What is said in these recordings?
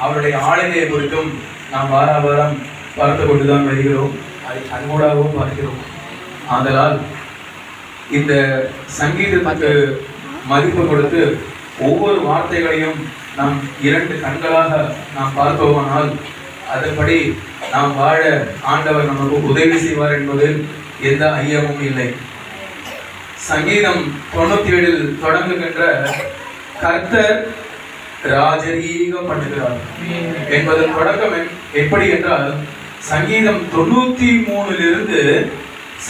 அவருடைய ஆளுகையை குறித்தும் நாம் வாரம் பார்த்து கொண்டுதான் வருகிறோம், அதை அன்போடாகவும் பார்க்கிறோம். ஆதலால் இந்த சங்கீதத்துக்கு மதிப்பு கொடுத்து ஒவ்வொரு வார்த்தைகளையும் நாம் 2 கண்களாக நாம் பார்ப்போமானால் அதன்படி நாம் வாழ ஆண்டவர் நமக்கு உதவி செய்வார் என்பதில் எந்த ஐயமும் இல்லை. சங்கீதம் 97 தொடங்குகின்ற கர்த்தர் ராஜரீகம் பண்ணுகிறார் என்பதன் தொடக்கம் எப்படி என்றால், சங்கீதம் 93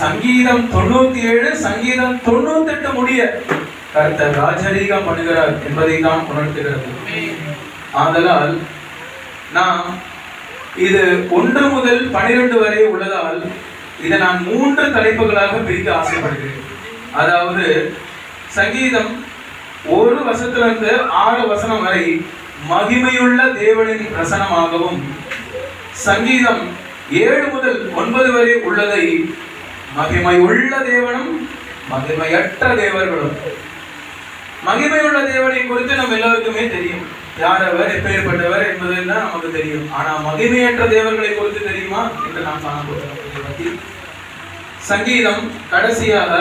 சங்கீதம் 97 சங்கீதம் 98 முடிய கர்த்தர் ராஜரீகம் பண்ணுகிறார் என்பதை தான் உணர்த்துகிறது. ஆதலால் நாம் இது 1 முதல் 12 வரை உள்ளதால் இதை நான் 3 தலைப்புகளாக பிரிக்க ஆசைப்படுகிறேன். அதாவது சங்கீதம் 1 வசனத்திலிருந்து 6 வசனம் வரை மகிமையுள்ள தேவனின் பிரசனமாகவும், சங்கீதம் 7 முதல் 9 வரை உள்ளதை மகிமையுள்ள தேவனும் மகிமையற்ற தேவர்களும். மகிமையுள்ள தேவனை குறித்து நம்ம எல்லாருக்குமே தெரியும், யார் அவர், எப்பேற்பட்டவர் என்பதுதான் நமக்கு தெரியும். ஆனா மகிமையற்ற தேவர்களை குறித்து தெரியுமா என்று நாம் காணப்படுகிறோம். சங்கீதம் கடைசியாக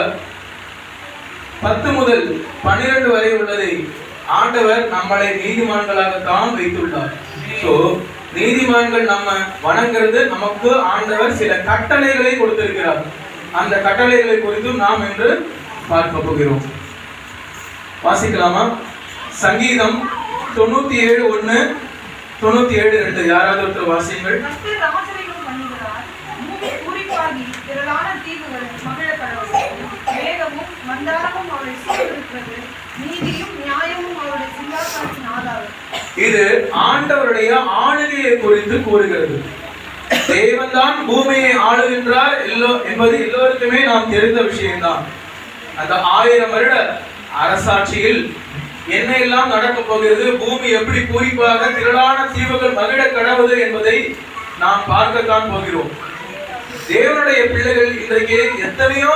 10 முதல் 12 வரை உள்ளதை ஆண்டவர் நம்மளை நீதிமான்களாகத்தான் வைத்துள்ளார். சோ நீதிமான்கள் நம்ம வணங்குறது, நமக்கு ஆண்டவர் சில கட்டளைகளை கொடுத்திருக்கிறார். அந்த கட்டளைகளை குறித்தும் நாம் என்று பார்க்க போகிறோம். வாசிக்கலாமா? சங்கீதம் 97:1 97:2 யாராவது ஒருத்தர் வாசியுங்கள். இது ஆண்டவருடைய ஆளுகையை குறித்து கூறுகிறது. தேவன் தான் பூமியை ஆளுகின்றார் என்பது எல்லோருக்குமே நாம் தெரிந்த விஷயம்தான். அந்த 1000 வருட அரசாட்சியில் என்ன எல்லாம் நடக்க போகிறது, பூமி எப்படி பூரிப்பாக திரளான தீவுகள் மகிழ கடவுது என்பதை நாம் பார்க்கத்தான் போகிறோம். தேவனுடைய பிள்ளைகள் இன்றைக்கு எத்தனையோ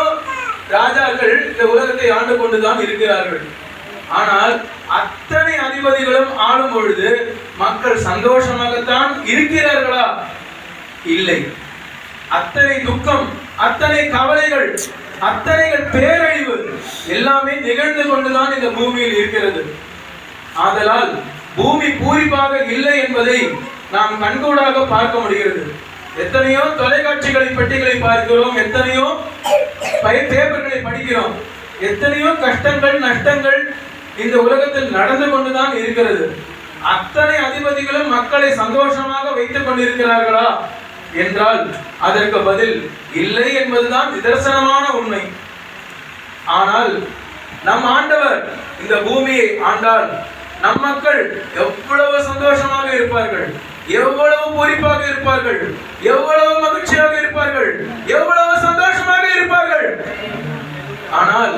ராஜாக்கள் இந்த உலகத்தை ஆண்டு கொண்டுதான் இருக்கிறார்கள். ஆனால் அத்தனை அதிபதிகளும் ஆளும் பொழுது மக்கள் சந்தோஷமாகத்தான் இருக்கிறார்களா? இல்லை. அத்தனை துக்கம், அத்தனை கவலைகள், அத்தனை பேரழிவு எல்லாமே நிகழ்ந்து கொண்டுதான் இந்த பூமியில் இருக்கிறது. ஆதலால் பூமி பூரிப்பாக இல்லை என்பதை நாம் கண்கூடாக பார்க்க முடிகிறது. எத்தனையோ தொலைக்காட்சிகளை பெட்டிகளை பார்க்கிறோம், எத்தனையோ பேப்பர்களை படிக்கிறோம், எத்தனையோ கஷ்டங்கள் நஷ்டங்கள் இந்த உலகத்தில் நடந்து கொண்டுதான் இருக்கிறது. அத்தனை அதிபதிகளும் மக்களை சந்தோஷமாக வைத்துக் கொண்டிருக்கிறார்களா என்றால் அதற்கு பதில் இல்லை என்பதுதான் நிதர்சனமான உண்மை. ஆனால் நம் ஆண்டவர் இந்த பூமியை ஆண்டால் நம் மக்கள் எவ்வளவு சந்தோஷமாக இருப்பார்கள், எவ்வளவு பூரிப்பாக இருப்பார்கள், எவ்வளவு மகிழ்ச்சியாக இருப்பார்கள், எவ்வளவு சந்தோஷமாக இருப்பார்கள். ஆனால்